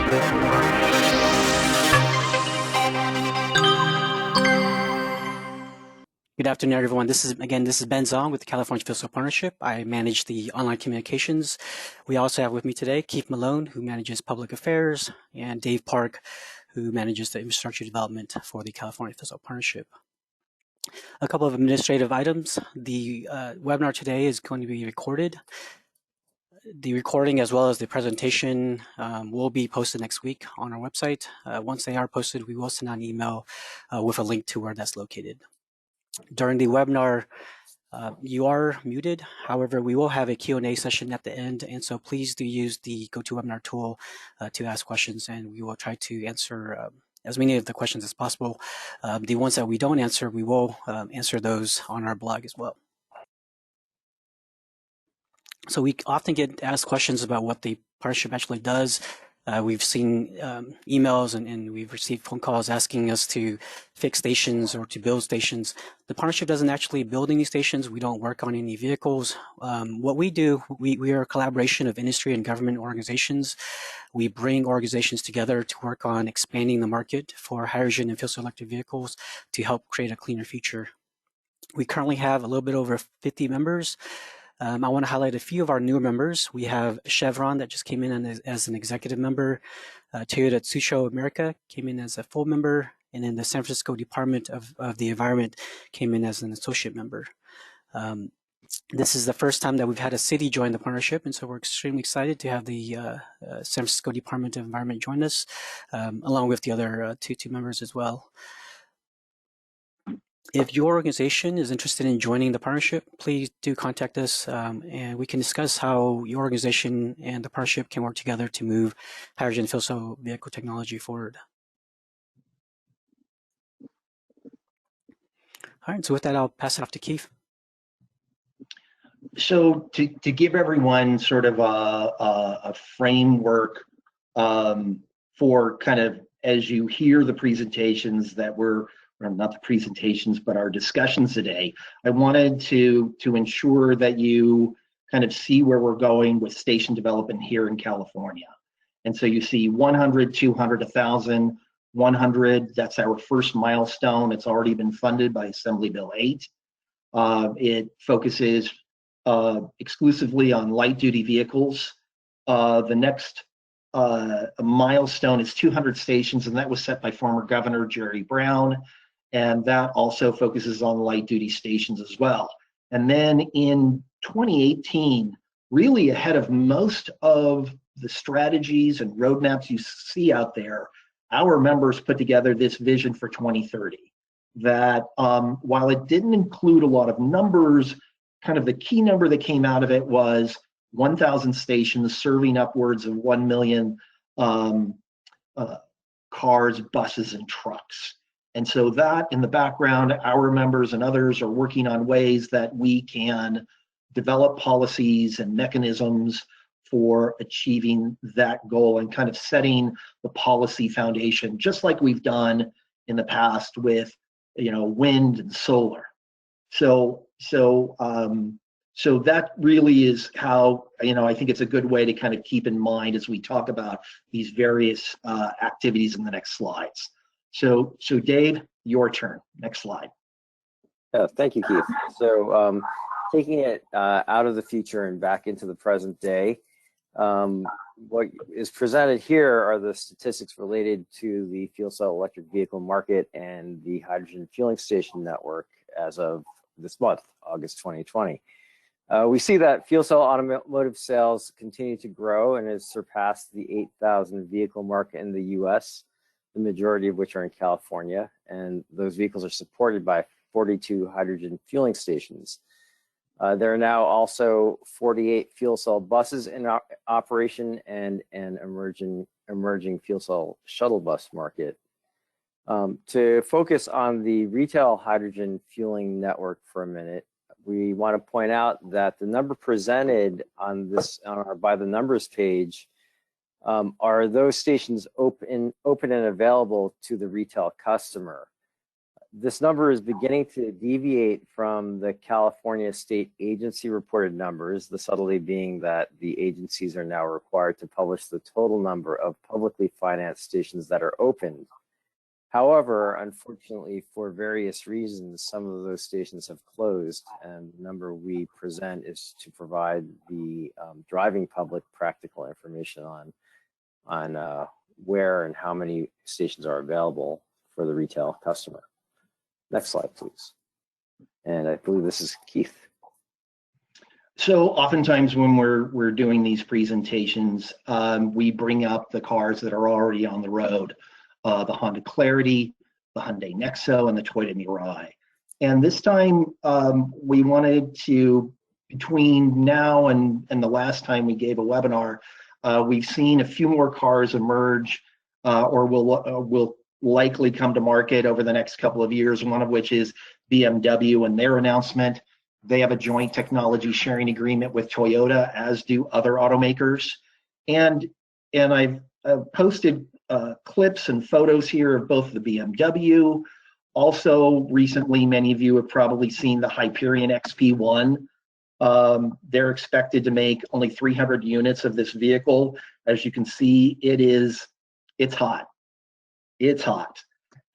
Good afternoon, everyone. This is Ben Zong with the California Fuel Cell Partnership. I manage the online communications. We also have with me today Keith Malone, who manages public affairs, and Dave Park, who manages the infrastructure development for the California Fuel Cell Partnership. A couple of administrative items. The webinar today is going to be recorded. The recording as well as the presentation will be posted next week on our website. Once they are posted, we will send out an email with a link to where that's located. During the webinar, you are muted. However, we will have a Q&A session at the end, and so please do use the GoToWebinar tool to ask questions, and we will try to answer as many of the questions as possible. The ones that we don't answer, we will answer those on our blog as well. So we often get asked questions about what the partnership actually does. We've seen emails and we've received phone calls asking us to fix stations or to build stations. The partnership doesn't actually build any stations. We don't work on any vehicles. What we do, we are a collaboration of industry and government organizations. We bring organizations together to work on expanding the market for hydrogen and fuel cell electric vehicles to help create a cleaner future. We currently have a little bit over 50 members. I want to highlight a few of our newer members. We have Chevron that just came in as an executive member. Toyota Tsusho America came in as a full member, and then the San Francisco Department of the Environment came in as an associate member. This is the first time that we've had a city join the partnership, and so we're extremely excited to have the San Francisco Department of Environment join us, along with the other two members as well. If your organization is interested in joining the partnership, please do contact us, and we can discuss how your organization and the partnership can work together to move hydrogen fuel cell vehicle technology forward. All right, so with that, I'll pass it off to Keith. So to give everyone sort of a framework for kind of as you hear the presentations that not the presentations, but our discussions today, I wanted to ensure that you kind of see where we're going with station development here in California. And so you see 100, 200, 1,000, 100, that's our first milestone. It's already been funded by Assembly Bill 8. It focuses exclusively on light duty vehicles. The next milestone is 200 stations, and that was set by former Governor Jerry Brown. And that also focuses on light duty stations as well. And then in 2018, really ahead of most of the strategies and roadmaps you see out there, our members put together this vision for 2030 that while it didn't include a lot of numbers, kind of the key number that came out of it was 1,000 stations serving upwards of 1 million cars, buses, and trucks. And so that in the background, our members and others are working on ways that we can develop policies and mechanisms for achieving that goal and kind of setting the policy foundation, just like we've done in the past with, wind and solar. So that really is how, I think it's a good way to kind of keep in mind as we talk about these various activities in the next slides. So Dave, your turn. Next slide. Thank you, Keith. So taking it out of the future and back into the present day, what is presented here are the statistics related to the fuel cell electric vehicle market and the hydrogen fueling station network as of this month, August 2020. We see that fuel cell automotive sales continue to grow and has surpassed the 8,000 vehicle mark in the US, the majority of which are in California, and those vehicles are supported by 42 hydrogen fueling stations. There are now also 48 fuel cell buses in operation and an emerging fuel cell shuttle bus market. To focus on the retail hydrogen fueling network for a minute, we want to point out that the number presented on our by the numbers page are those stations open and available to the retail customer. This number is beginning to deviate from the California state agency reported numbers, the subtlety being that the agencies are now required to publish the total number of publicly financed stations that are opened. However, unfortunately, for various reasons, some of those stations have closed, and the number we present is to provide the driving public practical information on where and how many stations are available for the retail customer. Next slide, please. And I believe this is Keith. So oftentimes when we're doing these presentations, we bring up the cars that are already on the road, the Honda Clarity, the Hyundai Nexo, and the Toyota Mirai. And this time we wanted to, between now and the last time we gave a webinar, we've seen a few more cars emerge or will likely come to market over the next couple of years, one of which is BMW and their announcement. They have a joint technology sharing agreement with Toyota, as do other automakers. And I've posted clips and photos here of both the BMW. Also, recently, many of you have probably seen the Hyperion XP1. They're expected to make only 300 units of this vehicle. As you can see, it's hot. It's hot.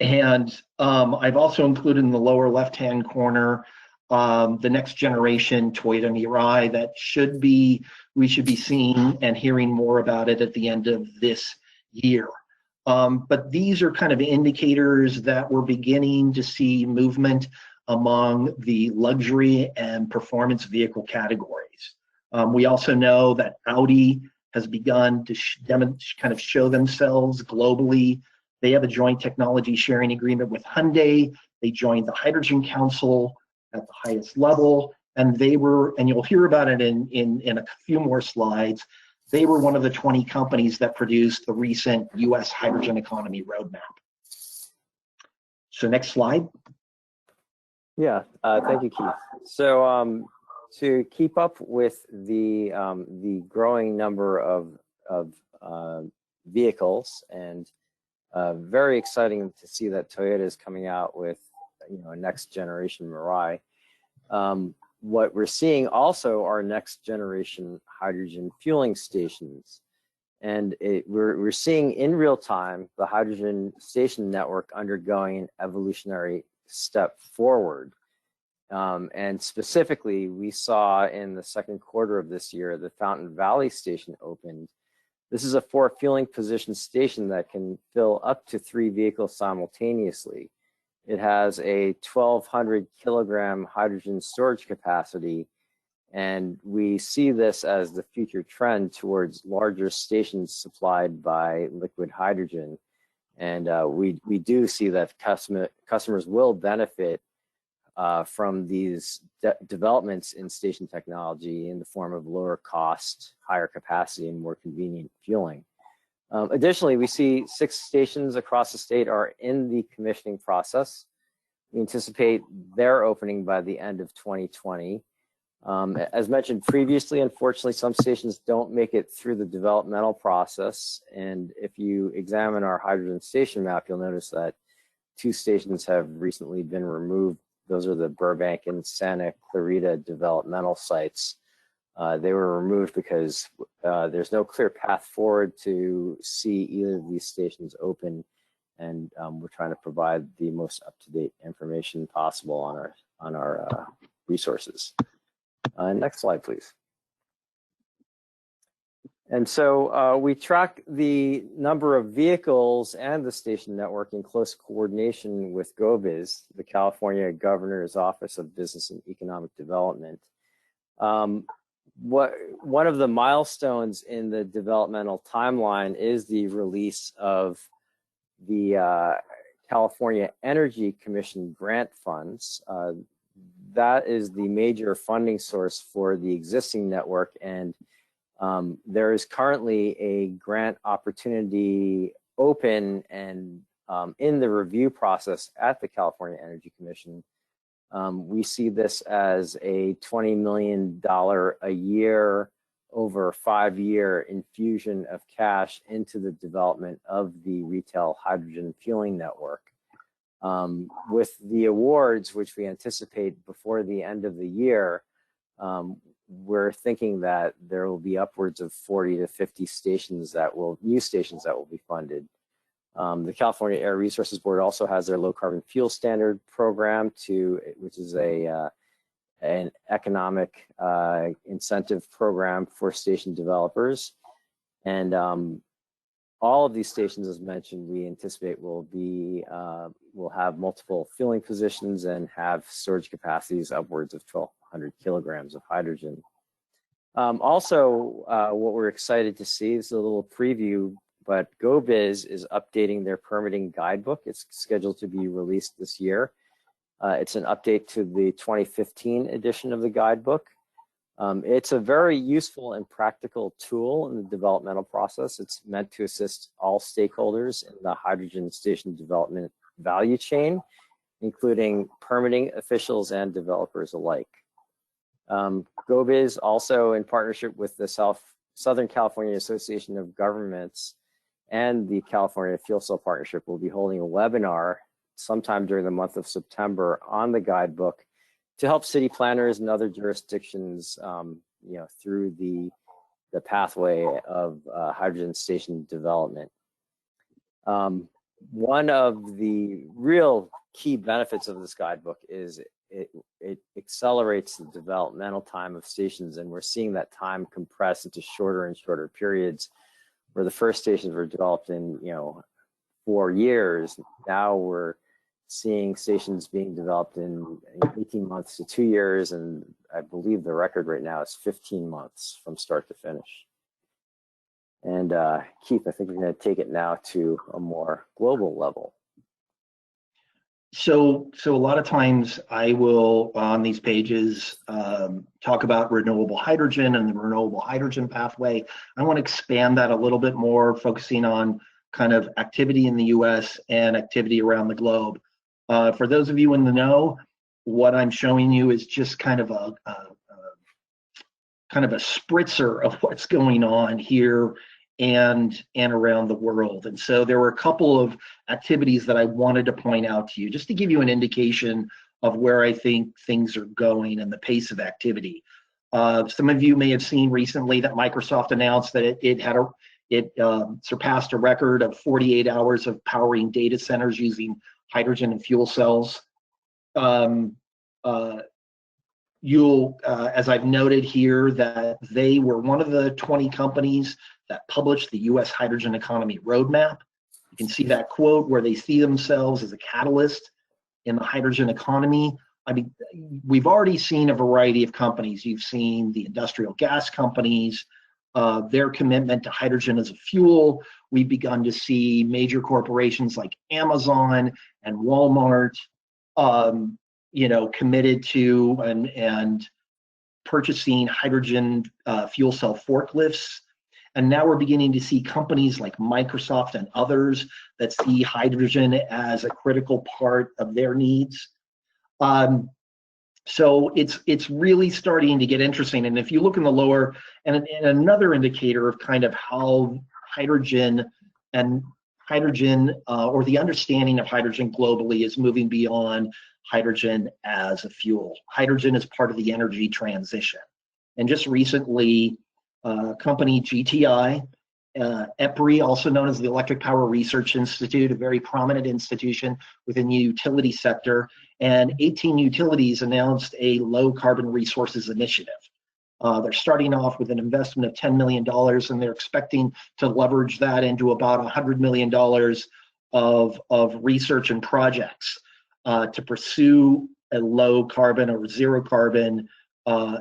And I've also included in the lower left-hand corner the next generation Toyota Mirai that we should be seeing and hearing more about it at the end of this year. But these are kind of indicators that we're beginning to see movement among the luxury and performance vehicle categories. We also know that Audi has begun to kind of show themselves globally. They have a joint technology sharing agreement with Hyundai. They joined the Hydrogen Council at the highest level, and you'll hear about it in a few more slides. They were one of the 20 companies that produced the recent US hydrogen economy roadmap. So next slide. Yeah, thank you, Keith. So to keep up with the growing number of vehicles, and very exciting to see that Toyota is coming out with a next generation Mirai. What we're seeing also are next generation hydrogen fueling stations, and we're seeing in real time the hydrogen station network undergoing an evolutionary step forward. And specifically, we saw in the second quarter of this year, the Fountain Valley station opened. This is a 4 fueling position station that can fill up to 3 vehicles simultaneously. It has a 1,200 kilogram hydrogen storage capacity, and we see this as the future trend towards larger stations supplied by liquid hydrogen. And we do see that customers will benefit from these developments in station technology in the form of lower cost, higher capacity, and more convenient fueling. Additionally, we see 6 stations across the state are in the commissioning process. We anticipate their opening by the end of 2020. As mentioned previously, unfortunately, some stations don't make it through the developmental process. And if you examine our hydrogen station map, you'll notice that 2 stations have recently been removed. Those are the Burbank and Santa Clarita developmental sites. They were removed because there's no clear path forward to see either of these stations open, and we're trying to provide the most up-to-date information possible on our resources. Next slide, please. And so we track the number of vehicles and the station network in close coordination with GOBIZ, the California Governor's Office of Business and Economic Development. One of the milestones in the developmental timeline is the release of the California Energy Commission grant funds. That is the major funding source for the existing network, and there is currently a grant opportunity open and in the review process at the California Energy Commission. We see this as a $20 million a year over a 5-year infusion of cash into the development of the retail hydrogen fueling network. With the awards, which we anticipate before the end of the year, we're thinking that there will be upwards of 40 to 50 stations new stations that will be funded. The California Air Resources Board also has their low carbon fuel standard program, which is an economic incentive program for station developers. And all of these stations, as mentioned, we anticipate will have multiple filling positions and have storage capacities upwards of 1,200 kilograms of hydrogen. Also, what we're excited to see, this is a little preview, but GoBiz is updating their permitting guidebook. It's scheduled to be released this year. It's an update to the 2015 edition of the guidebook. It's a very useful and practical tool in the developmental process. It's meant to assist all stakeholders in the hydrogen station development value chain, including permitting officials and developers alike. GoBiz, also in partnership with the Southern California Association of Governments and the California Fuel Cell Partnership, will be holding a webinar sometime during the month of September on the guidebook to help city planners and other jurisdictions, through the pathway of hydrogen station development. One of the real key benefits of this guidebook is it accelerates the developmental time of stations, and we're seeing that time compress into shorter and shorter periods. Where the first stations were developed in 4 years, now we're seeing stations being developed in 18 months to 2 years, and I believe the record right now is 15 months from start to finish. And Keith, I think we're going to take it now to a more global level. So a lot of times I will, on these pages, talk about renewable hydrogen and the renewable hydrogen pathway. I want to expand that a little bit more, focusing on kind of activity in the US and activity around the globe. For those of you in the know, what I'm showing you is just kind of a spritzer of what's going on here and around the world. And so there were a couple of activities that I wanted to point out to you, just to give you an indication of where I think things are going and the pace of activity. Some of you may have seen recently that Microsoft announced that it surpassed a record of 48 hours of powering data centers using hydrogen and fuel cells. As I've noted here, that they were one of the 20 companies that published the US Hydrogen Economy Roadmap. You can see that quote where they see themselves as a catalyst in the hydrogen economy. I mean, we've already seen a variety of companies. You've seen the industrial gas companies, their commitment to hydrogen as a fuel. We've begun to see major corporations like Amazon and Walmart, committed to and purchasing hydrogen fuel cell forklifts. And now we're beginning to see companies like Microsoft and others that see hydrogen as a critical part of their needs. So it's really starting to get interesting. And if you look in the lower, and another indicator of kind of how hydrogen or the understanding of hydrogen globally is moving beyond hydrogen as a fuel. Hydrogen is part of the energy transition. And just recently, company GTI, EPRI, also known as the Electric Power Research Institute, a very prominent institution within the utility sector, and 18 utilities announced a low carbon resources initiative. They're starting off with an investment of $10 million, and they're expecting to leverage that into about $100 million of research and projects to pursue a low carbon or zero carbon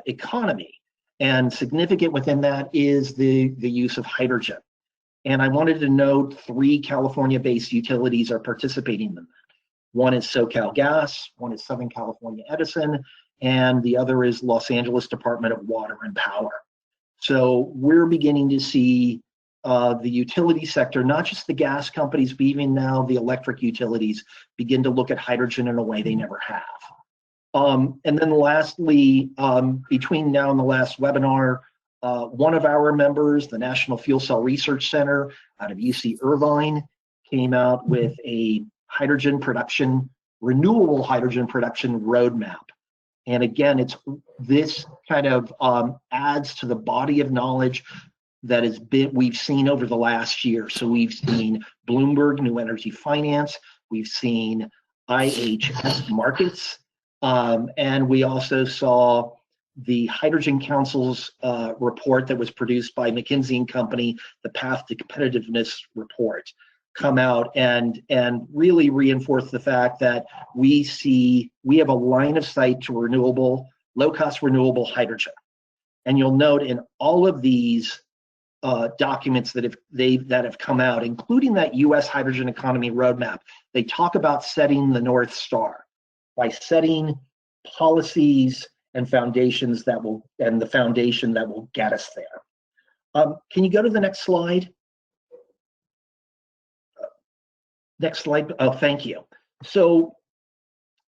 economy. And significant within that is the use of hydrogen. And I wanted to note 3 California-based utilities are participating in that. One is SoCalGas, one is Southern California Edison, and the other is Los Angeles Department of Water and Power. So we're beginning to see the utility sector, not just the gas companies, but even now the electric utilities, begin to look at hydrogen in a way they never have. And then lastly, between now and the last webinar, one of our members, the National Fuel Cell Research Center out of UC Irvine, came out with a hydrogen production, renewable hydrogen production roadmap. And again, it's this kind of adds to the body of knowledge that we've seen over the last year. So we've seen Bloomberg New Energy Finance, we've seen IHS Markets, and we also saw the Hydrogen Council's report that was produced by McKinsey & Company, the Path to Competitiveness report, come out and really reinforce the fact that we have a line of sight to low-cost renewable hydrogen. And you'll note in all of these documents that have come out, including that U.S. hydrogen economy roadmap, they talk about setting the North Star by setting policies and foundations the foundation that will get us there. Can you go to the next slide? Next slide. Oh, thank you. So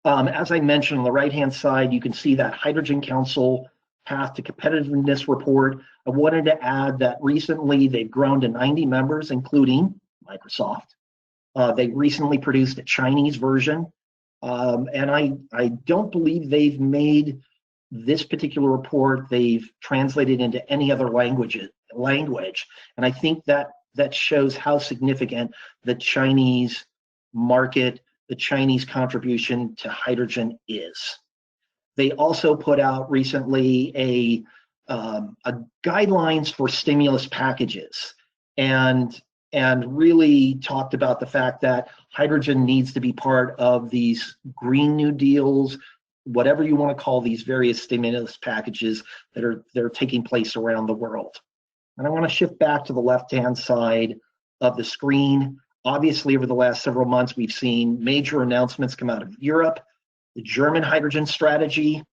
as I mentioned, on the right-hand side, you can see that Hydrogen Council Path to Competitiveness report. I wanted to add that recently they've grown to 90 members, including Microsoft. They recently produced a Chinese version, and I don't believe they've made this particular report, they've translated into any other language. And I think that shows how significant the Chinese market, the Chinese contribution to hydrogen is. They also put out recently a guidelines for stimulus packages, and really talked about the fact that hydrogen needs to be part of these Green New Deals, whatever you want to call these various stimulus packages that are taking place around the world. And I want to shift back to the left-hand side of the screen. Obviously, over the last several months, we've seen major announcements come out of Europe. The German hydrogen strategy,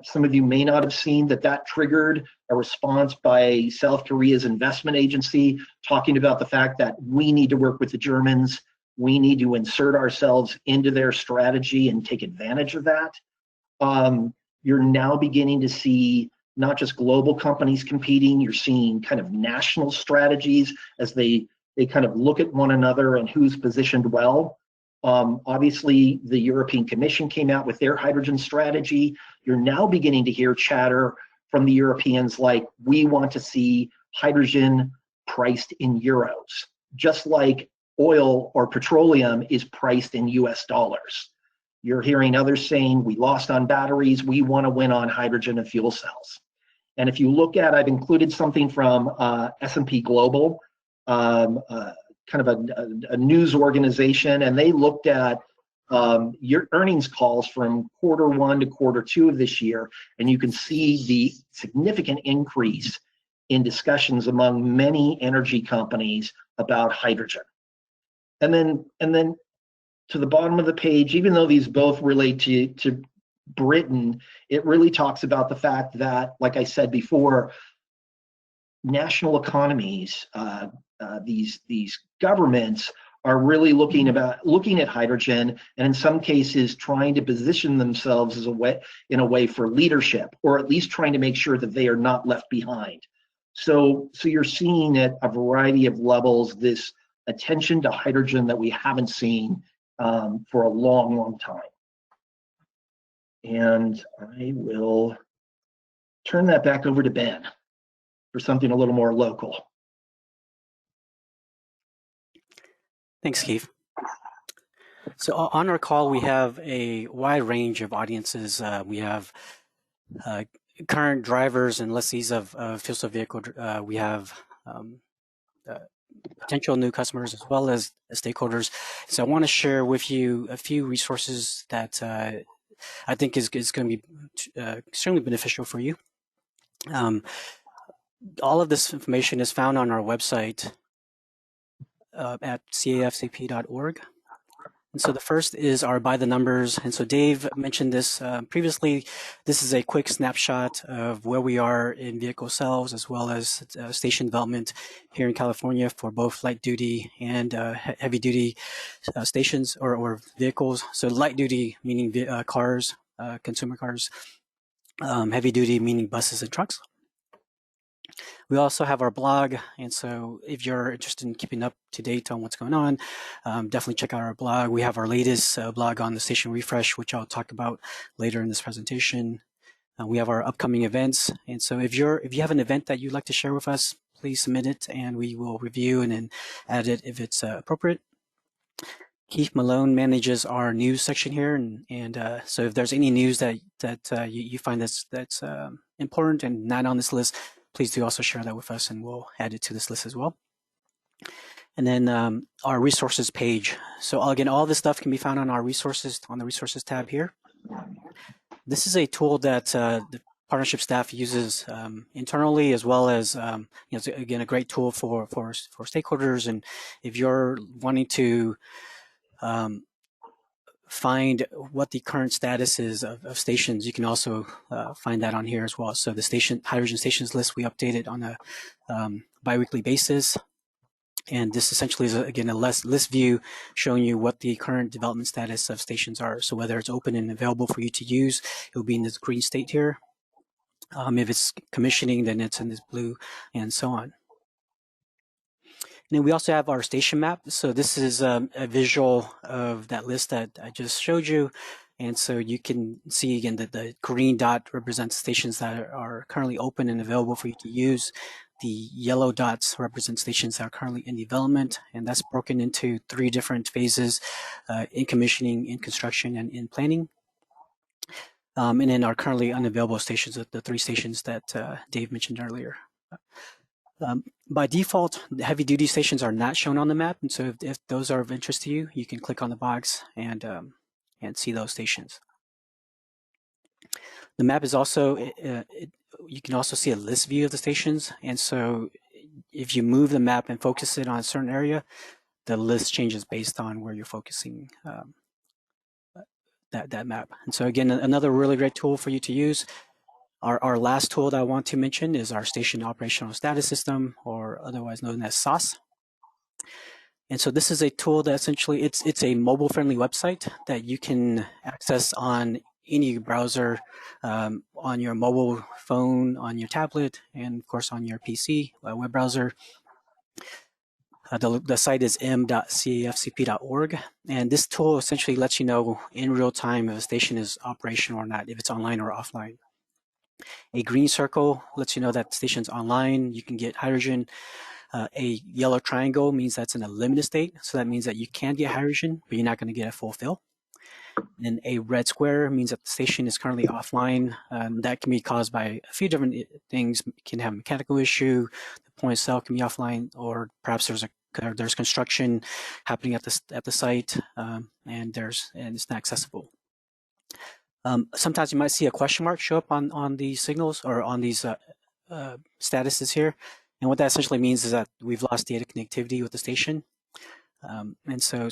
some of you may not have seen that triggered a response by South Korea's investment agency talking about the fact that we need to work with the Germans. We need to insert ourselves into their strategy and take advantage of that. You're now beginning to see not just global companies competing, you're seeing kind of national strategies as they kind of look at one another and who's positioned well. Obviously, the European Commission came out with their hydrogen strategy. You're now beginning to hear chatter from the Europeans like, we want to see hydrogen priced in euros, just like oil or petroleum is priced in US dollars. You're hearing others saying, we lost on batteries, we want to win on hydrogen and fuel cells. And if you look at, I've included something from S&P Global, kind of a news organization, and they looked at your earnings calls from Q1 to Q2 of this year, and you can see the significant increase in discussions among many energy companies about hydrogen. And then to the bottom of the page, even though these both relate to Britain, it really talks about the fact that, like I said before, national economies, these governments are really looking at hydrogen, and in some cases trying to position themselves in a way for leadership, or at least trying to make sure that they are not left behind. So you're seeing at a variety of levels this attention to hydrogen that we haven't seen for a long time. And I will turn that back over to Ben for something a little more local. Thanks, Keith. So on our call, we have a wide range of audiences. We have current drivers and lessees of fuel cell vehicle. We have potential new customers as well as stakeholders. So I want to share with you a few resources that I think is going to be extremely beneficial for you. All of this information is found on our website at cafcp.org. And so the first is our by the numbers. And so Dave mentioned this previously. This is a quick snapshot of where we are in vehicle cells as well as station development here in California for both light duty and heavy duty stations or vehicles. So light duty meaning cars, consumer cars, heavy duty meaning buses and trucks. We also have our blog, and so if you're interested in keeping up to date on what's going on, definitely check out our blog. We have our latest blog on the station refresh, which I'll talk about later in this presentation. We have our upcoming events, and so if you have an event that you'd like to share with us, please submit it, and we will review and then add it if it's appropriate. Keith Malone manages our news section here, and so if there's any news that you find that's important and not on this list, please do also share that with us, and we'll add it to this list as well. And then our resources page. So again, all this stuff can be found on our resources, on the resources tab here. This is a tool that the partnership staff uses internally, as well as it's again a great tool for stakeholders. And if you're wanting to find what the current status is of stations, you can also find that on here as well. So the hydrogen stations list, we update it on a bi-weekly basis. And this essentially is, again, a list view showing you what the current development status of stations are. So whether it's open and available for you to use, it will be in this green state here. If it's commissioning, then it's in this blue, and so on. And then we also have our station map. So this is a visual of that list that I just showed you. And so you can see again that the green dot represents stations that are currently open and available for you to use. The yellow dots represent stations that are currently in development, and that's broken into 3 different phases: in commissioning, in construction, and in planning. And then our currently unavailable stations, the 3 stations that Dave mentioned earlier. By default, the heavy-duty stations are not shown on the map, and so if those are of interest to you, you can click on the box and see those stations. The map is also you can also see a list view of the stations, and so if you move the map and focus it on a certain area, the list changes based on where you're focusing that map. And so again, another really great tool for you to use. Our last tool that I want to mention is our Station Operational Status System, or otherwise known as SOSS. And so this is a tool that essentially it's a mobile-friendly website that you can access on any browser, on your mobile phone, on your tablet, and of course on your PC web browser. The site is m.cafcp.org, and this tool essentially lets you know in real time if a station is operational or not, if it's online or offline. A green circle lets you know that the station's online, you can get hydrogen. A yellow triangle means that's in a limited state, so that means that you can get hydrogen, but you're not going to get a full fill. And a red square means that the station is currently offline. That can be caused by a few different things. It can have a mechanical issue, the point of sale can be offline, or perhaps there's construction happening at the site, and it's not accessible. Sometimes you might see a question mark show up on these signals or on these statuses here. And what that essentially means is that we've lost data connectivity with the station. And so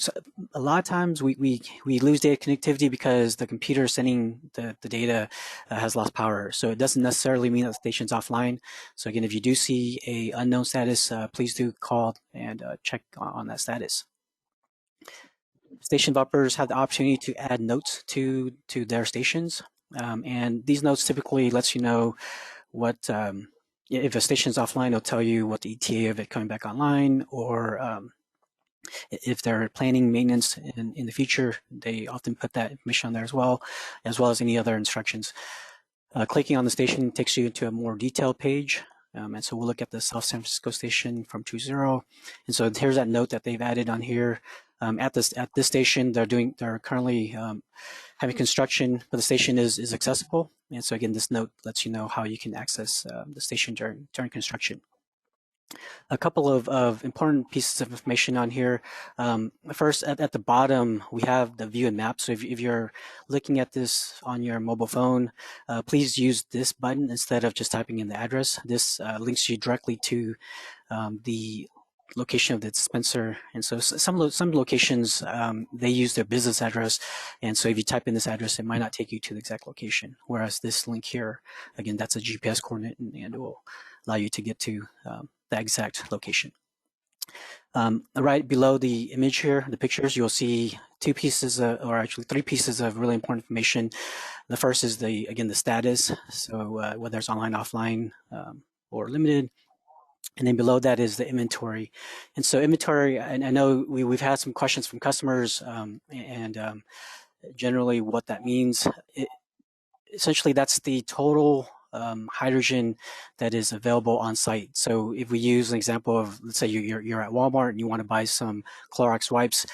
a lot of times we lose data connectivity because the computer sending the data has lost power. So it doesn't necessarily mean that the station's offline. So again, if you do see a unknown status, please do call and check on that status. Station developers have the opportunity to add notes to their stations. And these notes typically lets you know what, if a station is offline, it'll tell you what the ETA of it coming back online, or if they're planning maintenance in the future, they often put that information on there as well as any other instructions. Clicking on the station takes you into a more detailed page. And so we'll look at the South San Francisco station from 2.0. And so here's that note that they've added on here. At this station, they're currently having construction, but the station is accessible. And so again, this note lets you know how you can access the station during construction. A couple of important pieces of information on here. First, at the bottom, we have the view and map. So if you're looking at this on your mobile phone, please use this button instead of just typing in the address. This links you directly to the location of the dispenser. And so some locations, they use their business address. And so if you type in this address, it might not take you to the exact location. Whereas this link here, again, that's a GPS coordinate, and it will allow you to get to the exact location. Right below the image here, the pictures, you'll see 2 pieces, or actually 3 pieces of really important information. The first is the status. So whether it's online, offline, or limited. And then below that is the inventory. And so inventory, and I know we've had some questions from customers, generally what that means. Essentially, that's the total hydrogen that is available on site. So if we use an example of, let's say you're at Walmart and you want to buy some Clorox wipes,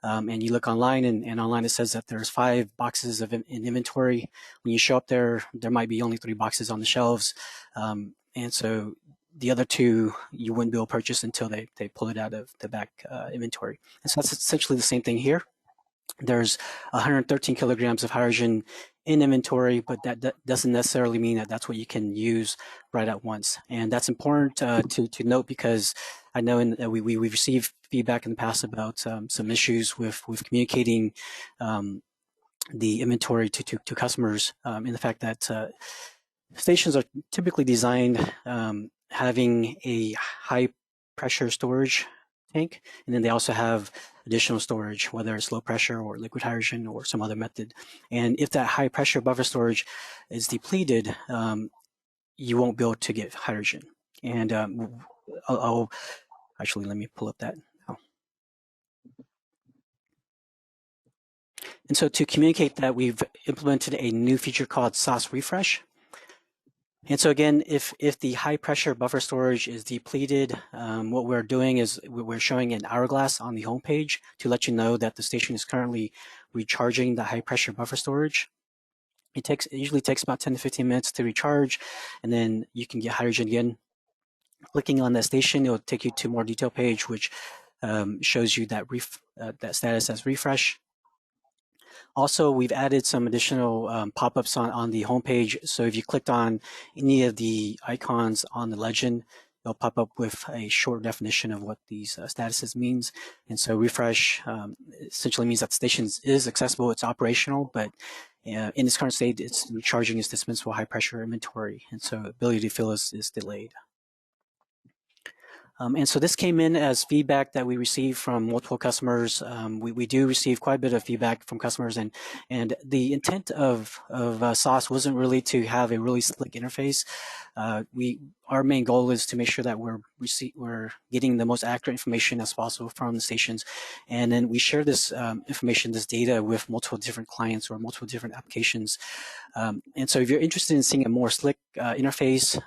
and you look online, and online it says that there's 5 boxes in inventory. When you show up there, there might be only 3 boxes on the shelves, and so the other 2 you wouldn't be able to purchase until they pull it out of the back inventory. And so that's essentially the same thing here. There's 113 kilograms of hydrogen in inventory, but that doesn't necessarily mean that that's what you can use right at once. And that's important to note, because I know we've received feedback in the past about some issues with communicating the inventory to customers, in the fact that stations are typically designed having a high pressure storage tank, and then they also have additional storage, whether it's low pressure or liquid hydrogen or some other method. And if that high pressure buffer storage is depleted, you won't be able to get hydrogen. And I'll actually, let me pull up that now. And so to communicate that, we've implemented a new feature called SOSS Refresh. And so again, if the high pressure buffer storage is depleted, what we're doing is we're showing an hourglass on the homepage to let you know that the station is currently recharging the high pressure buffer storage. It usually takes about 10 to 15 minutes to recharge, and then you can get hydrogen again. Clicking on that station, it will take you to a more detailed page, which shows you that that status as refresh. Also, we've added some additional pop-ups on the homepage. So if you clicked on any of the icons on the legend, it'll pop up with a short definition of what these statuses means. And so refresh essentially means that the station is accessible, it's operational, but in its current state, it's recharging its dispensable high pressure inventory. And so ability to fill is delayed. And so this came in as feedback that we received from multiple customers. We do receive quite a bit of feedback from customers, and the intent of SOSS wasn't really to have a really slick interface. Our main goal is to make sure that we're getting the most accurate information as possible from the stations, and then we share this information, this data, with multiple different clients or multiple different applications. And so if you're interested in seeing a more slick interface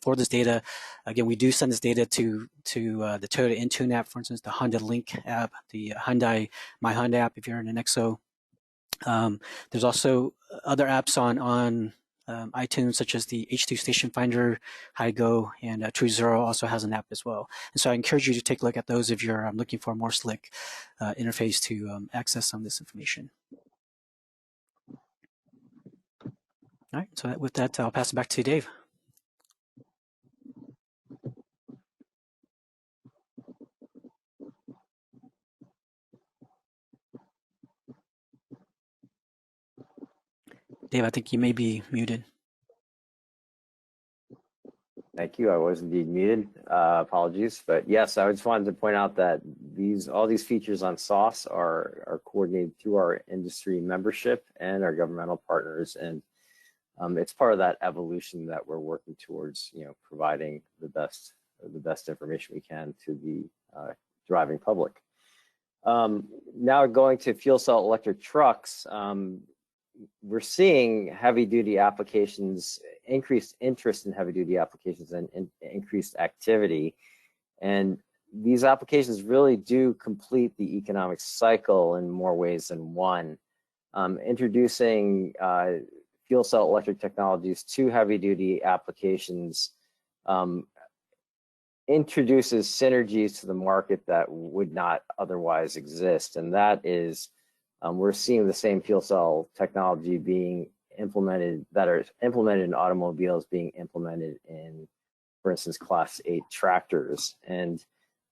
for this data, again, we do send this data to the Toyota Intune app, for instance, the Honda Link app, the My Hyundai app if you're in an EXO. There's also other apps on iTunes, such as the H2 Station Finder, HiGo, and True Zero also has an app as well. And so I encourage you to take a look at those if you're looking for a more slick interface to access some of this information. All right, so with that, I'll pass it back to Dave. Dave, I think you may be muted. Thank you. I was indeed muted. Apologies, but yes, I just wanted to point out that all these features on SOSS are coordinated through our industry membership and our governmental partners, and it's part of that evolution that we're working towards. Providing the best information we can to the driving public. Now going to fuel cell electric trucks. We're seeing heavy-duty applications, increased interest in heavy-duty applications, and increased activity. And these applications really do complete the economic cycle in more ways than one. Introducing fuel cell electric technologies to heavy-duty applications introduces synergies to the market that would not otherwise exist, and that is we're seeing the same fuel cell technology being implemented, that are implemented in automobiles, being implemented in, for instance, Class 8 tractors. And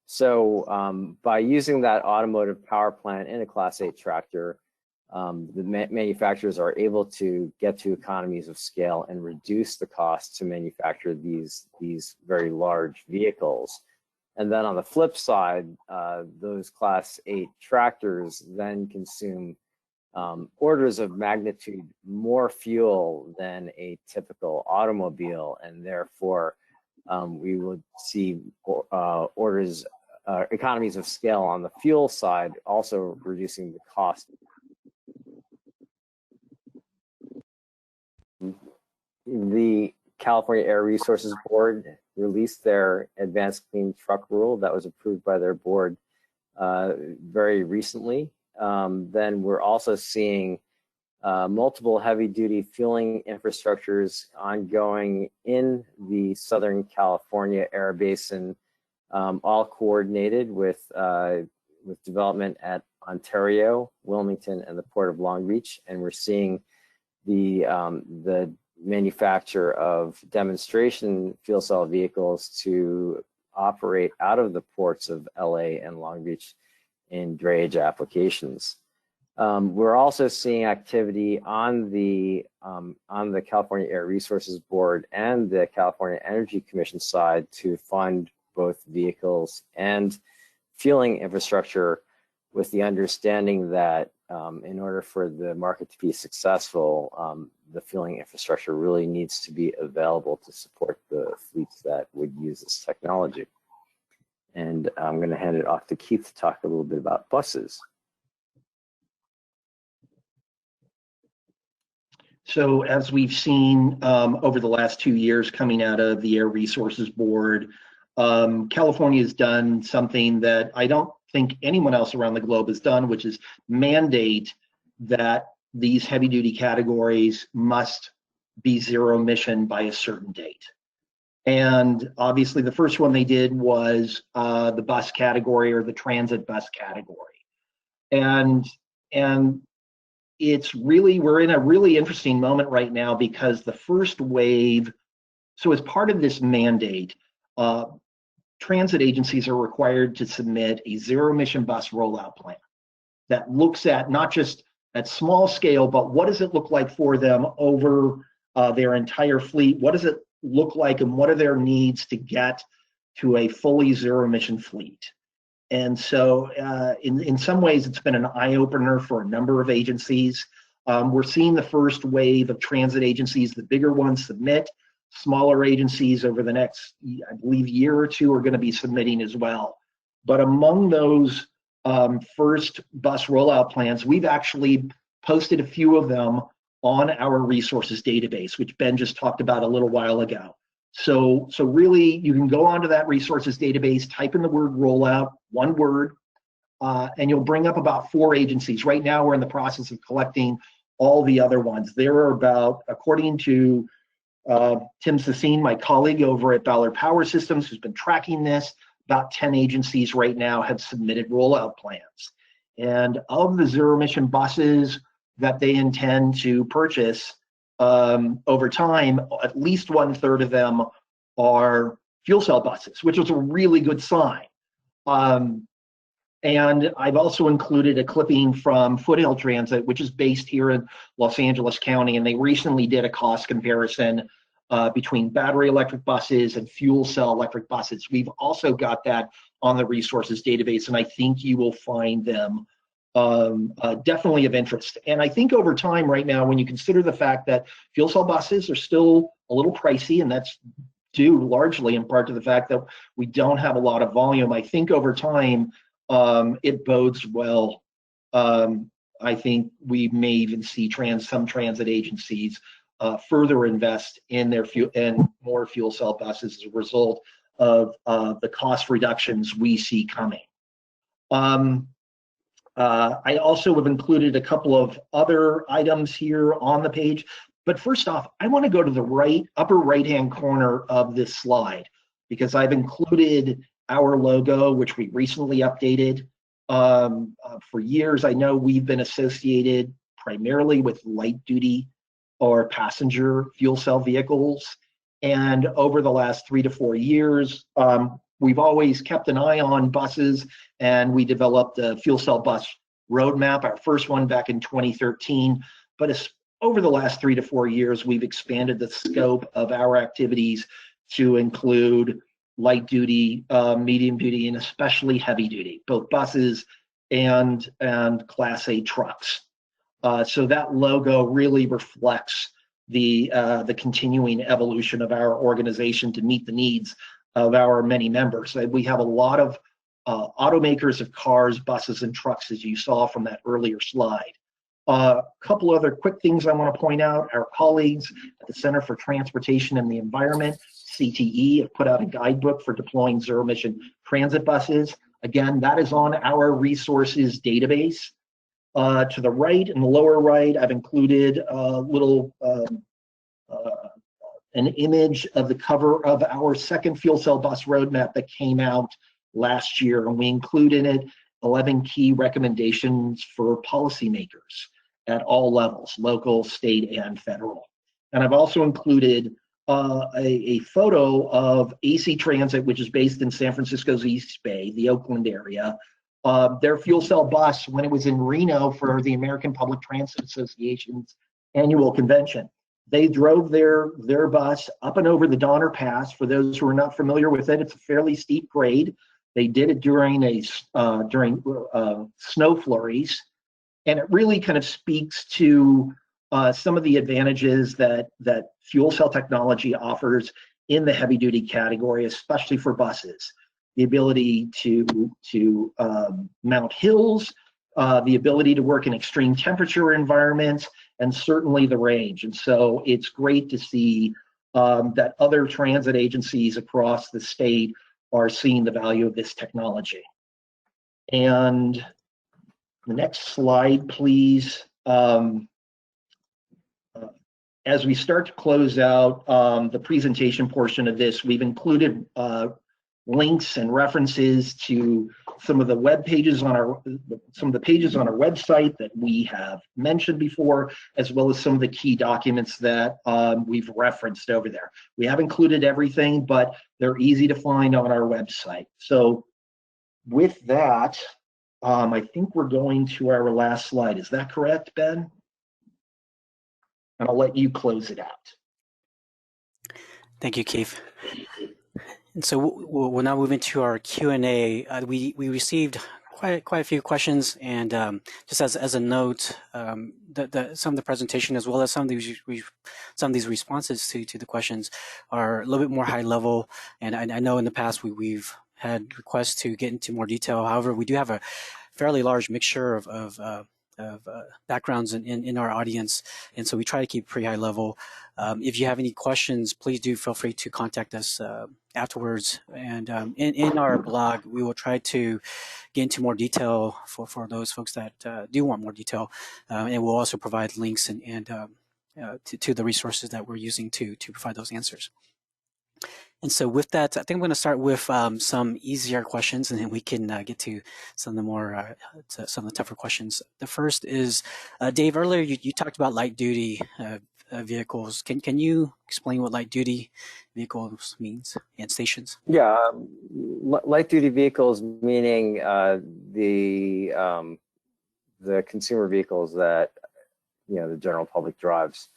so by using that automotive power plant in a Class 8 tractor, the manufacturers are able to get to economies of scale and reduce the cost to manufacture these very large vehicles. And then on the flip side, those Class 8 tractors then consume orders of magnitude more fuel than a typical automobile, and therefore we would see economies of scale on the fuel side, also reducing the cost. The California Air Resources Board released their Advanced Clean Truck Rule that was approved by their board very recently. Then we're also seeing multiple heavy-duty fueling infrastructures ongoing in the Southern California Air Basin, all coordinated with development at Ontario, Wilmington, and the Port of Long Beach. And we're seeing the manufacture of demonstration fuel cell vehicles to operate out of the ports of LA and Long Beach in drayage applications. We're also seeing activity on the California Air Resources Board and the California Energy Commission side to fund both vehicles and fueling infrastructure, with the understanding that in order for the market to be successful, the fueling infrastructure really needs to be available to support the fleets that would use this technology. And I'm going to hand it off to Keith to talk a little bit about buses. So as we've seen over the last 2 years coming out of the Air Resources Board, California has done something that I don't think anyone else around the globe has done, which is mandate that these heavy duty categories must be zero emission by a certain date. And obviously the first one they did was the bus category, or the transit bus category. And it's really, we're in a really interesting moment right now, because the first wave, so as part of this mandate, transit agencies are required to submit a zero emission bus rollout plan that looks at not just at small scale, but what does it look like for them over their entire fleet? What does it look like, and what are their needs to get to a fully zero emission fleet? And so in some ways, it's been an eye-opener for a number of agencies. We're seeing the first wave of transit agencies, the bigger ones, submit. Smaller agencies over the next, I believe, year or two are going to be submitting as well. But among those first bus rollout plans, we've actually posted a few of them on our resources database, which Ben just talked about a little while ago. So really, you can go onto that resources database, type in the word rollout, one word, and you'll bring up about 4 agencies. Right now, we're in the process of collecting all the other ones. There are about, according to Tim Sassine, my colleague over at Ballard Power Systems, who's been tracking this, about 10 agencies right now have submitted rollout plans. And of the zero emission buses that they intend to purchase over time, at least 1/3 of them are fuel cell buses, which is a really good sign. And I've also included a clipping from Foothill Transit, which is based here in Los Angeles County, and they recently did a cost comparison between battery electric buses and fuel cell electric buses. We've also got that on the resources database, and I think you will find them definitely of interest. And I think over time right now, when you consider the fact that fuel cell buses are still a little pricey, and that's due largely in part to the fact that we don't have a lot of volume, I think over time, it bodes well. I think we may even see some transit agencies further invest in their more fuel cell buses as a result of the cost reductions we see coming. I also have included a couple of other items here on the page. But first off, I want to go to the upper right-hand corner of this slide, because I've included our logo, which we recently updated. For years, I know we've been associated primarily with light-duty or passenger fuel cell vehicles. And over the last 3 to 4 years, we've always kept an eye on buses, and we developed a fuel cell bus roadmap, our first one back in 2013. But over the last 3 to 4 years, we've expanded the scope of our activities to include light duty, medium duty, and especially heavy duty, both buses and Class 8 trucks. So that logo really reflects the continuing evolution of our organization to meet the needs of our many members. We have a lot of automakers of cars, buses, and trucks, as you saw from that earlier slide. A couple other quick things I want to point out. Our colleagues at the Center for Transportation and the Environment, CTE, have put out a guidebook for deploying zero-emission transit buses. Again, that is on our resources database. To the right, in the lower right, I've included a little an image of the cover of our second fuel cell bus roadmap that came out last year, and we include in it 11 key recommendations for policymakers at all levels, local, state, and federal. And I've also included a photo of AC Transit, which is based in San Francisco's East Bay, the Oakland area. Their fuel cell bus, when it was in Reno for the American Public Transit Association's annual convention, they drove their bus up and over the Donner Pass. For those who are not familiar with it, it's a fairly steep grade. They did it during snow flurries, and it really kind of speaks to some of the advantages that fuel cell technology offers in the heavy duty category, especially for buses. The ability to mount hills, the ability to work in extreme temperature environments, and certainly the range. And so it's great to see that other transit agencies across the state are seeing the value of this technology. And the next slide, please. As we start to close out the presentation portion of this, we've included links and references to some of the pages on our website that we have mentioned before, as well as some of the key documents that we've referenced over there. We have included everything, but they're easy to find on our website. So with that, I think we're going to our last slide. Is that correct, Ben? And I'll let you close it out. Thank you, Keith. And so we'll now move into our Q&A. We received quite a few questions, and just as a note, some of the presentation, as well as some of these responses to the questions, are a little bit more high level. And I know in the past we've had requests to get into more detail. However, we do have a fairly large mixture of backgrounds in our audience, and so we try to keep pretty high level. If you have any questions, please do feel free to contact us afterwards, and in our blog we will try to get into more detail for those folks that do want more detail, and we'll also provide links and to the resources that we're using to provide those answers. And so with that, I think I'm going to start with some easier questions, and then we can get to some of the tougher questions. The first is, Dave, earlier you talked about light duty vehicles. Can you explain what light duty vehicles means and stations? Yeah, light duty vehicles meaning the consumer vehicles that the general public drives.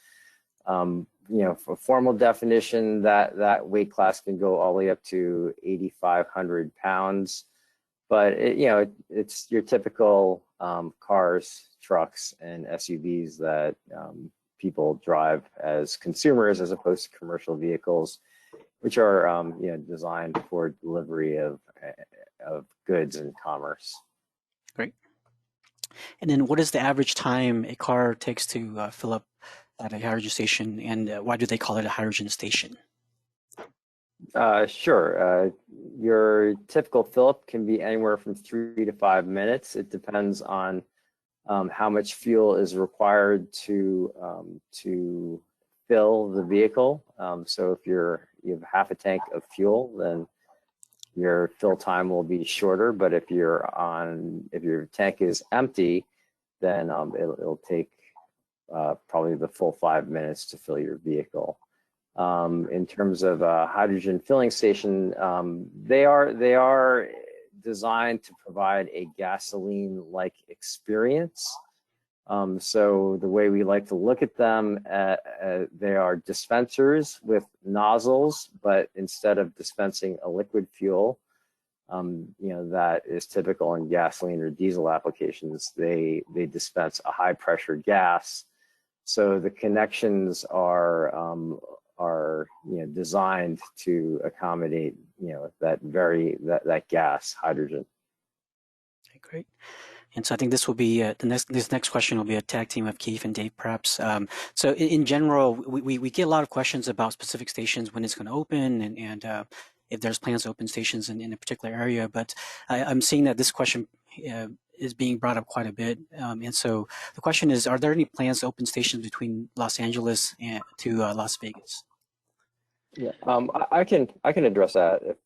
For formal definition, that weight class can go all the way up to 8,500 pounds, but it's your typical cars, trucks, and SUVs that people drive as consumers, as opposed to commercial vehicles, which are designed for delivery of goods and commerce. Great. And then, what is the average time a car takes to fill up at a hydrogen station, and why do they call it a hydrogen station? Sure. Your typical fill-up can be anywhere from 3 to 5 minutes. It depends on how much fuel is required to fill the vehicle. So if you have half a tank of fuel, then your fill time will be shorter. But if your tank is empty, then it'll take probably the full 5 minutes to fill your vehicle. In terms of a hydrogen filling station, they are designed to provide a gasoline-like experience. So the way we like to look at them, they are dispensers with nozzles, but instead of dispensing a liquid fuel, that is typical in gasoline or diesel applications, they dispense a high-pressure gas. So the connections are designed to accommodate that gas, hydrogen. Okay, great. And so I think this will be this next question will be a tag team of Keith and Dave, perhaps. So in general, we get a lot of questions about specific stations, when it's going to open, and if there's plans to open stations in a particular area. But I'm seeing that this question is being brought up quite a bit. And so the question is, are there any plans to open stations between Los Angeles and to Las Vegas? Yeah, I can address that,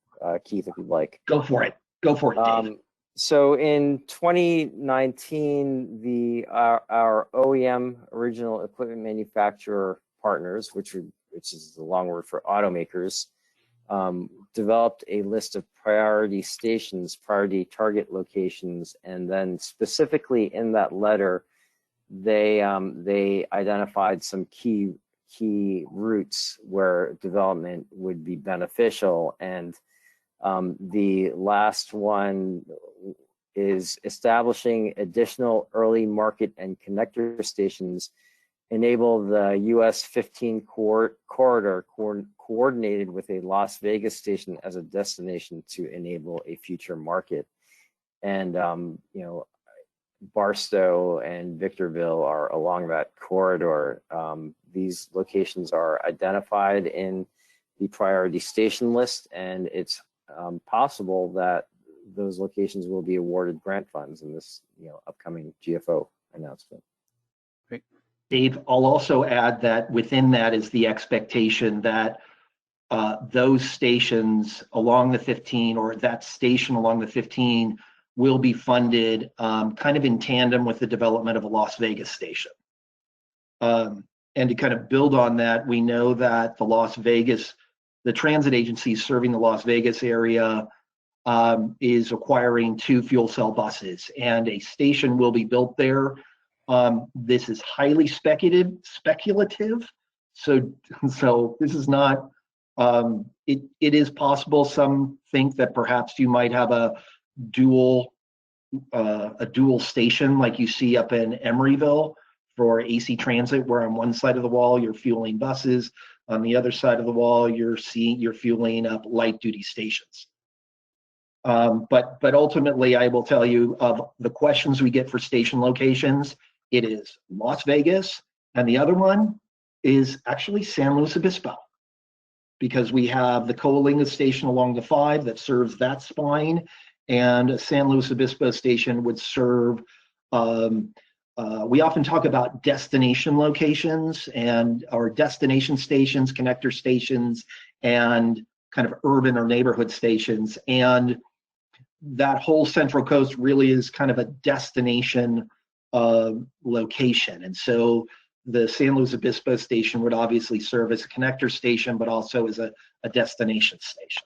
Keith, if you'd like. Go for it. Go for it, Dave. So in 2019, our OEM, original equipment manufacturer partners, which is the long word for automakers, developed a list of priority stations, priority target locations, and then specifically in that letter, they identified some key routes where development would be beneficial. And the last one is establishing additional early market and connector stations, enable the US 15 corridor coordinated with a Las Vegas station as a destination to enable a future market. And Barstow and Victorville are along that corridor. These locations are identified in the priority station list, and it's possible that those locations will be awarded grant funds in this upcoming GFO announcement. Great. Dave, I'll also add that within that is the expectation that those stations along the 15, or that station along the 15, will be funded kind of in tandem with the development of a Las Vegas station. And to kind of build on that, we know that the transit agency serving the Las Vegas area is acquiring 2 fuel cell buses, and a station will be built there. This is highly speculative. So this is not, it is possible. Some think that perhaps you might have a dual station like you see up in Emeryville for AC Transit, where on one side of the wall you're fueling buses, on the other side of the wall you're fueling up light duty stations. But ultimately, I will tell you, of the questions we get for station locations, it is Las Vegas, and the other one is actually San Luis Obispo, because we have the Coalinga station along the 5 that serves that spine, and San Luis Obispo station would serve. We often talk about destination locations or destination stations, connector stations, and kind of urban or neighborhood stations. And that whole Central Coast really is kind of a destination location. And so the San Luis Obispo station would obviously serve as a connector station, but also as a destination station.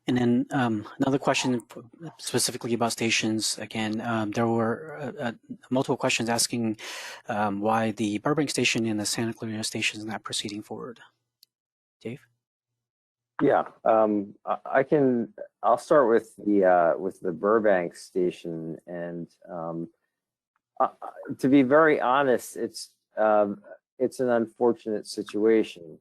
And then another question specifically about stations. Again, there were multiple questions asking why the Burbank station and the Santa Clarita station is not proceeding forward. Dave? Yeah, I'll start with the Burbank station, and to be very honest, it's an unfortunate situation.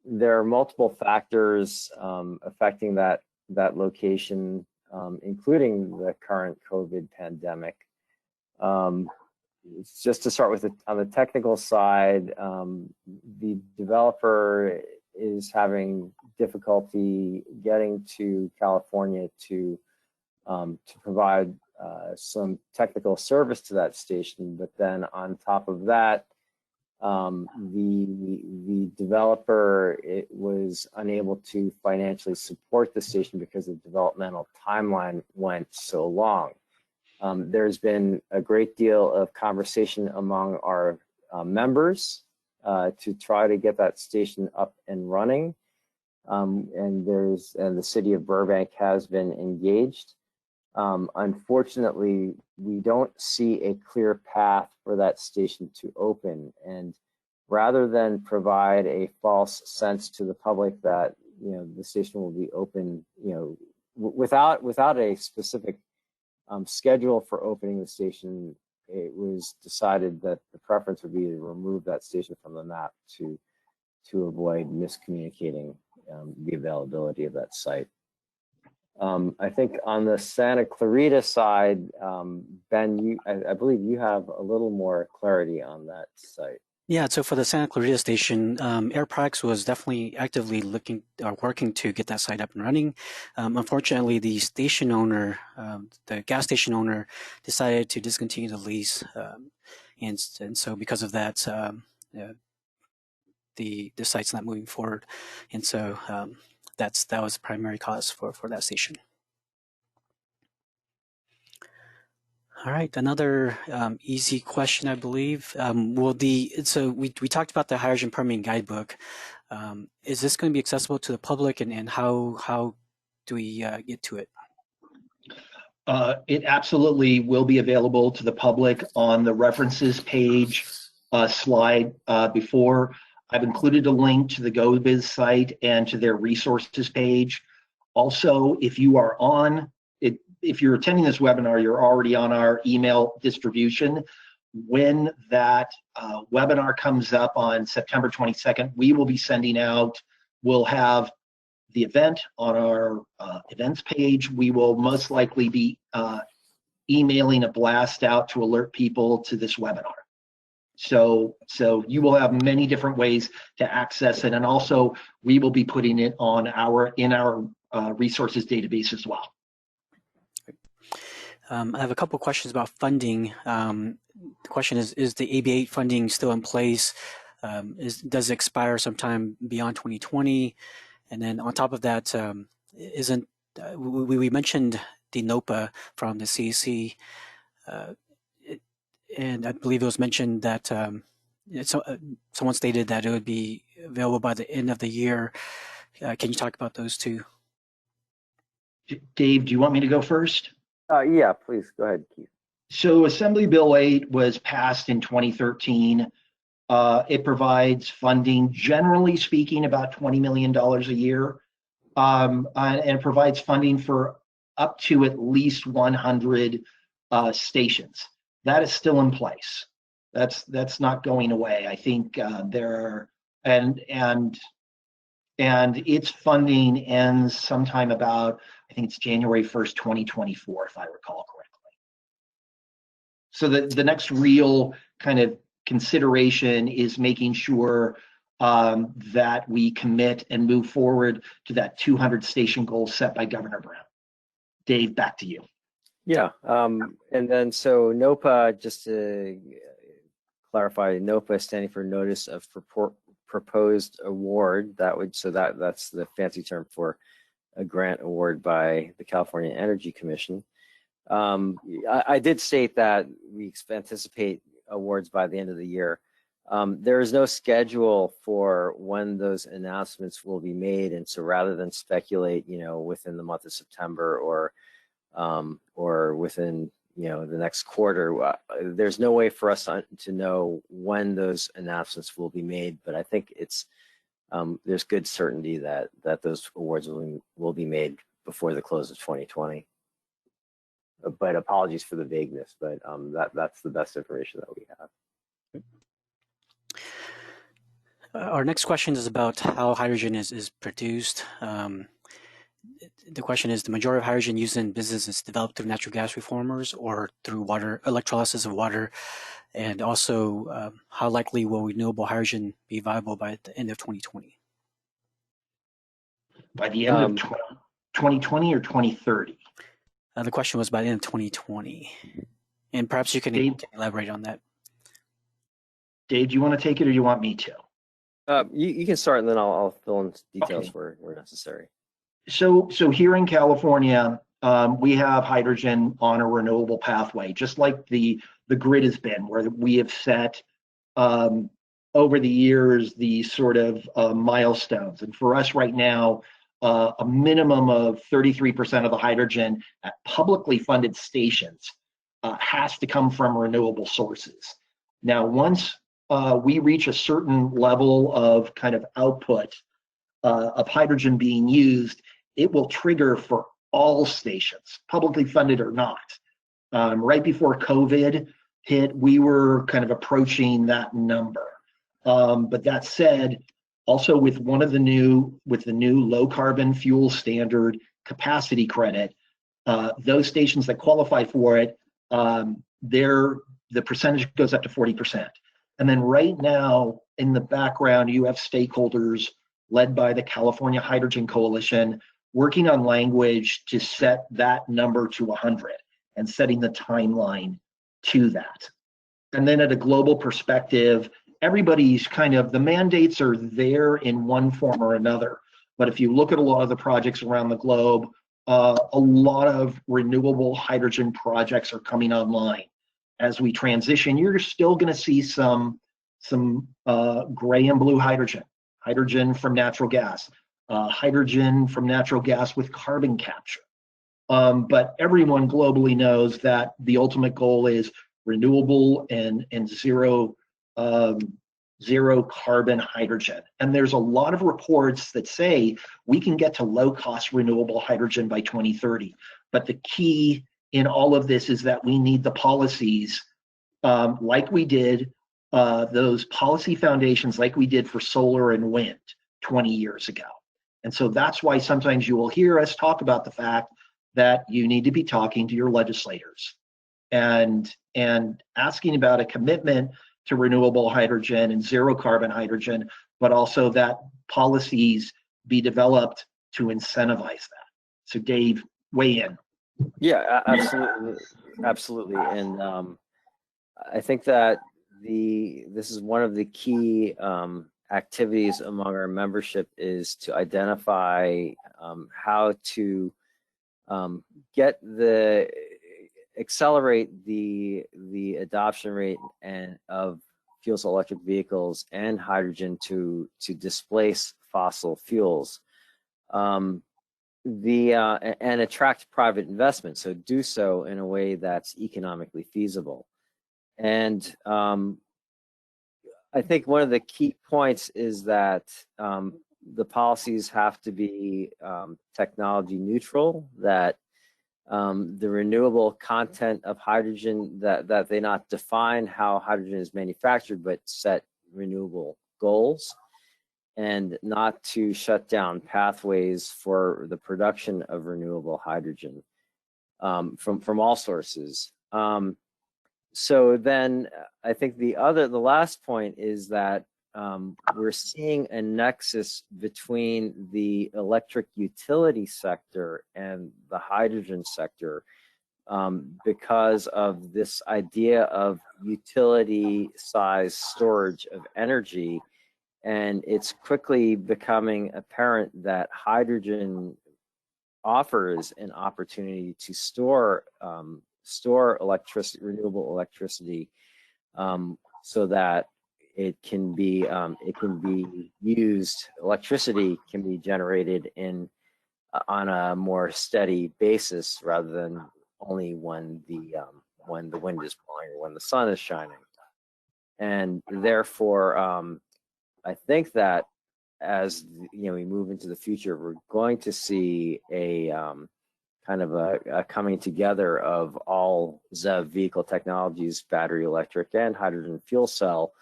There are multiple factors affecting that location, including the current COVID pandemic. Just to start with, on the technical side, the developer is having difficulty getting to California to provide some technical service to that station. But then on top of that, the developer was unable to financially support the station because the developmental timeline went so long. There's been a great deal of conversation among our members to try to get that station up and running, and the city of Burbank has been engaged. Unfortunately, we don't see a clear path for that station to open, and rather than provide a false sense to the public that the station will be open, without a specific schedule for opening the station, it was decided that the preference would be to remove that station from the map to avoid miscommunicating the availability of that site. I think on the Santa Clarita side, Ben, I believe you have a little more clarity on that site. Yeah, so for the Santa Clarita station, Air Products was definitely actively looking or working to get that site up and running. Unfortunately, the station owner, the gas station owner, decided to discontinue the lease, and so because of that, the site's not moving forward, and so that was the primary cause for that station. All right, another easy question, I believe. So we talked about the hydrogen permitting guidebook. Is this going to be accessible to the public, and how do we get to it? It absolutely will be available to the public on the references page slide before. I've included a link to the GoBiz site and to their resources page. Also, if you're attending this webinar, you're already on our email distribution. When that webinar comes up on September 22nd, we will be sending out, we'll have the event on our events page. We will most likely be emailing a blast out to alert people to this webinar. So you will have many different ways to access it, and also we will be putting it on in our resources database as well. I have a couple questions about funding. The question is the AB8 funding still in place? Does it expire sometime beyond 2020? And then on top of that, we mentioned the NOPA from the CEC, and I believe it was mentioned that someone stated that it would be available by the end of the year. Can you talk about those two? Dave, do you want me to go first? Yeah, please go ahead, Keith. So Assembly Bill 8 was passed in 2013. It provides funding, generally speaking, about $20 million a year, and provides funding for up to at least 100 stations. That is still in place. That's not going away. I think there are, and its funding ends sometime about, I think it's January 1st, 2024, if I recall correctly. So the next real kind of consideration is making sure that we commit and move forward to that 200 station goal set by Governor Brown. Dave, back to you. Yeah, and then so NOPA, just to clarify, NOPA is standing for Notice of Proposed Award. That's the fancy term for a grant award by the California Energy Commission. I did state that we anticipate awards by the end of the year. There is no schedule for when those announcements will be made, and so rather than speculate, within the month of September or within the next quarter, there's no way for us to know when those announcements will be made. But I think there's good certainty that those awards will be made before the close of 2020. But apologies for the vagueness, but that's the best information that we have. Our next question is about how hydrogen is produced. The question is, the majority of hydrogen used in business is developed through natural gas reformers or through electrolysis of water, and also how likely will renewable hydrogen be viable by the end of 2020? By the end of 2020 or 2030? The question was by the end of 2020, and perhaps you can elaborate on that. Dave, do you want to take it, or do you want me to? You can start, and then I'll fill in details where necessary. So here in California, we have hydrogen on a renewable pathway, just like the grid has been, where we have set over the years these sort of milestones. And for us right now, a minimum of 33% of the hydrogen at publicly funded stations has to come from renewable sources. Now, once we reach a certain level of kind of output of hydrogen being used, it will trigger for all stations, publicly funded or not. Right before COVID, hit, we were kind of approaching that number. But that said, also with the new low carbon fuel standard capacity credit, those stations that qualify for it, the percentage goes up to 40%. And then right now in the background, you have stakeholders led by the California Hydrogen Coalition working on language to set that number to 100 and setting the timeline to that. And then at a global perspective, everybody's the mandates are there in one form or another. But if you look at a lot of the projects around the globe, a lot of renewable hydrogen projects are coming online. As we transition, you're still going to see some gray and blue hydrogen from natural gas, hydrogen from natural gas with carbon capture. But everyone globally knows that the ultimate goal is renewable and zero carbon hydrogen. And there's a lot of reports that say we can get to low cost renewable hydrogen by 2030. But the key in all of this is that we need the policies like we did, those policy foundations like we did for solar and wind 20 years ago. And so that's why sometimes you will hear us talk about the fact that you need to be talking to your legislators and asking about a commitment to renewable hydrogen and zero carbon hydrogen, but also that policies be developed to incentivize that. So Dave, weigh in. Yeah, absolutely. And I think that this is one of the key activities among our membership is to identify how to accelerate the adoption rate of fuel cell electric vehicles and hydrogen to displace fossil fuels, and attract private investment. So do so in a way that's economically feasible. And I think one of the key points is that the policies have to be technology neutral, that the renewable content of hydrogen, that they not define how hydrogen is manufactured, but set renewable goals, and not to shut down pathways for the production of renewable hydrogen from all sources. So then I think the last point is that we're seeing a nexus between the electric utility sector and the hydrogen sector because of this idea of utility size storage of energy. And it's quickly becoming apparent that hydrogen offers an opportunity to store renewable electricity, so that it can be used. Electricity can be generated on a more steady basis rather than only when the wind is blowing or when the sun is shining. And therefore, I think that as we move into the future, we're going to see a kind of a coming together of all ZEV vehicle technologies, battery electric and hydrogen fuel cell,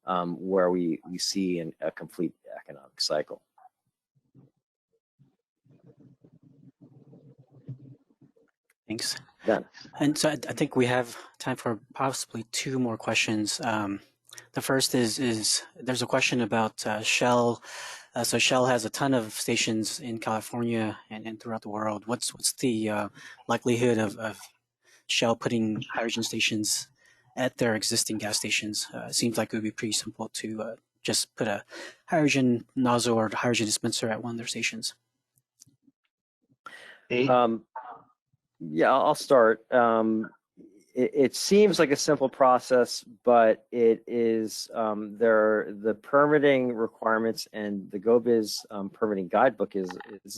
where we see a complete economic cycle. Thanks. Done. And so I think we have time for possibly two more questions. The first is there's a question about Shell. So Shell has a ton of stations in California and throughout the world. What's the likelihood of Shell putting hydrogen stations at their existing gas stations? It seems like it would be pretty simple to just put a hydrogen nozzle or hydrogen dispenser at one of their stations. Yeah, I'll start. It seems like a simple process, but it is the permitting requirements, and the GoBiz permitting guidebook is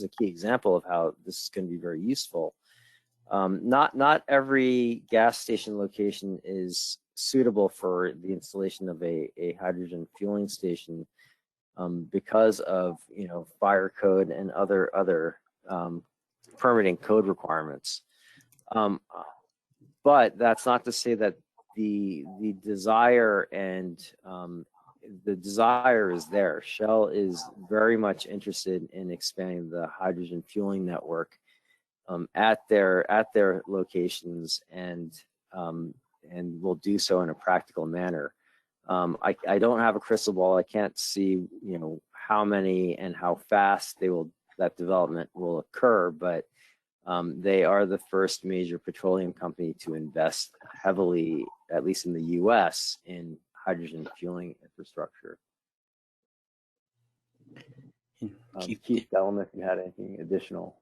a key example of how this is going to be very useful. Not every gas station location is suitable for the installation of a hydrogen fueling station because of fire code and other permitting code requirements. But that's not to say that the desire and the desire is there. Shell is very much interested in expanding the hydrogen fueling network at their locations, and will do so in a practical manner. I don't have a crystal ball. I can't see, how many and how fast that development will occur, but they are the first major petroleum company to invest heavily, at least in the U.S., in hydrogen fueling infrastructure. Keith, Delma, if you had anything additional.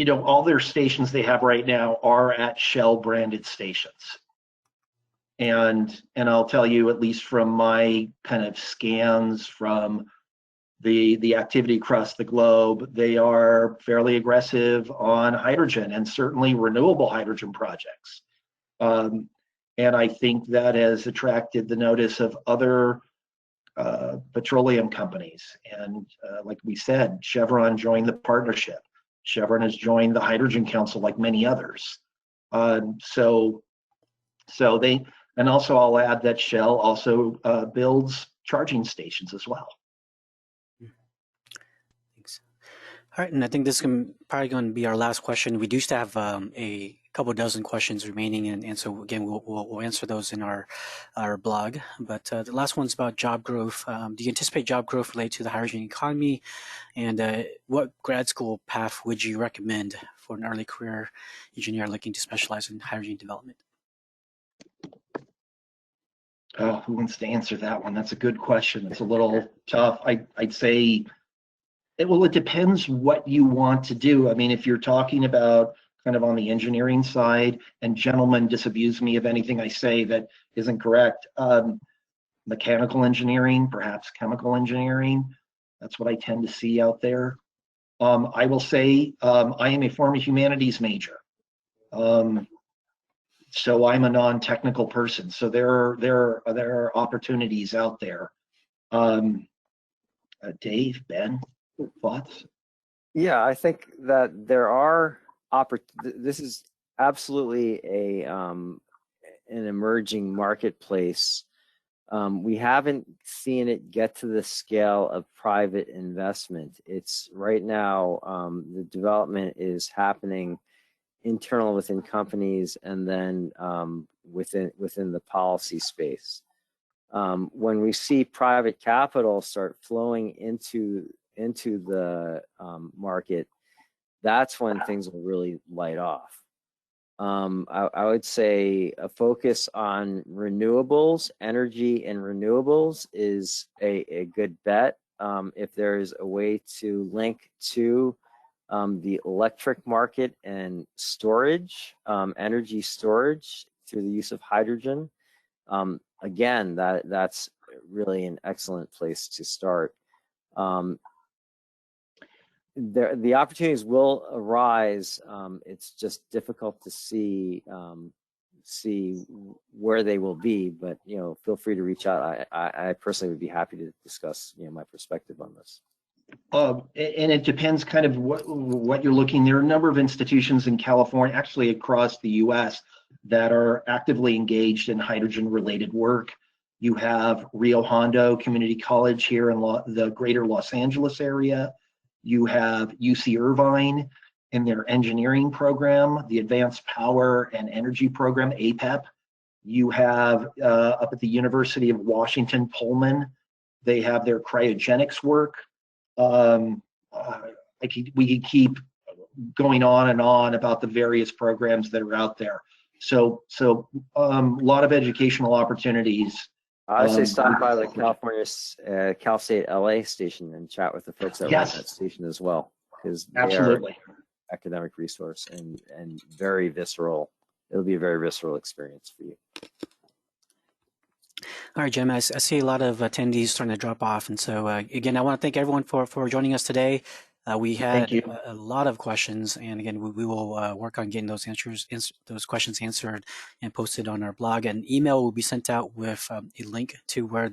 All their stations they have right now are at Shell branded stations. And I'll tell you, at least from my kind of scans from the activity across the globe, they are fairly aggressive on hydrogen, and certainly renewable hydrogen projects. And I think that has attracted the notice of other petroleum companies. And like we said, Chevron joined the partnership. Chevron has joined the Hydrogen Council, like many others. So they, and also I'll add that Shell also builds charging stations as well. Thanks. All right, and I think this is probably going to be our last question. We do still have a couple dozen questions remaining, and so again, we'll answer those in our blog. But the last one's about job growth. Do you anticipate job growth related to the hydrogen economy? And what grad school path would you recommend for an early career engineer looking to specialize in hydrogen development? Oh, who wants to answer that one? That's a good question. It's a little tough. I'd say, it depends what you want to do. I mean, if you're talking about kind of on the engineering side, and gentlemen, disabuse me of anything I say that isn't correct, mechanical engineering, perhaps chemical engineering, that's what I tend to see out there. I will say I am a former humanities major. So I'm a non-technical person. So there are opportunities out there. Dave, Ben, thoughts? Yeah, I think that there are this is absolutely an emerging marketplace. We haven't seen it get to the scale of private investment. It's right now, the development is happening internal within companies, and then within the policy space. When we see private capital start flowing into the market, that's when things will really light off. I would say a focus on renewables, energy and renewables is a good bet. If there's a way to link to the electric market and storage, energy storage through the use of hydrogen, again, that's really an excellent place to start. The opportunities will arise. It's just difficult to see where they will be, but feel free to reach out. I personally would be happy to discuss my perspective on this. And it depends kind of what you're looking. There are a number of institutions in California, actually across the U.S., that are actively engaged in hydrogen-related work. You have Rio Hondo Community College here in the greater Los Angeles area. You have UC Irvine in their engineering program, the Advanced Power and Energy Program, APEP. You have up at the University of Washington, Pullman, they have their cryogenics work. We could keep going on and on about the various programs that are out there. So a lot of educational opportunities. I say stop by the California Cal State LA station and chat with the folks that run that station as well, because they absolutely are academic resource and very visceral. It'll be a very visceral experience for you. All right, Jim, I see a lot of attendees starting to drop off. And so, again, I want to thank everyone for joining us today. We had a lot of questions, and again, we will work on getting those questions answered and posted on our blog. An email will be sent out with a link to where to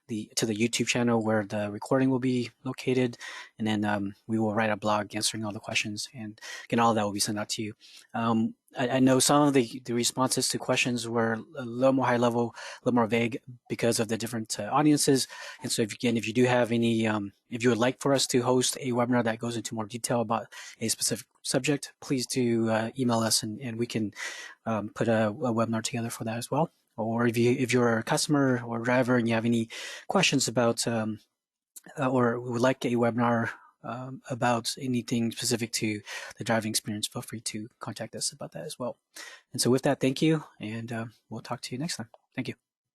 the YouTube channel where the recording will be located, and then we will write a blog answering all the questions, and again, all of that will be sent out to you. I know some of the responses to questions were a little more high level, a little more vague because of the different audiences. And so, if you do have any, if you would like for us to host a webinar that goes into more detail about a specific subject, please do email us, and we can put a webinar together for that as well. Or if you're a customer or driver and you have any questions about or would like a webinar about anything specific to the driving experience, feel free to contact us about that as well. And so with that, thank you, and we'll talk to you next time. Thank you.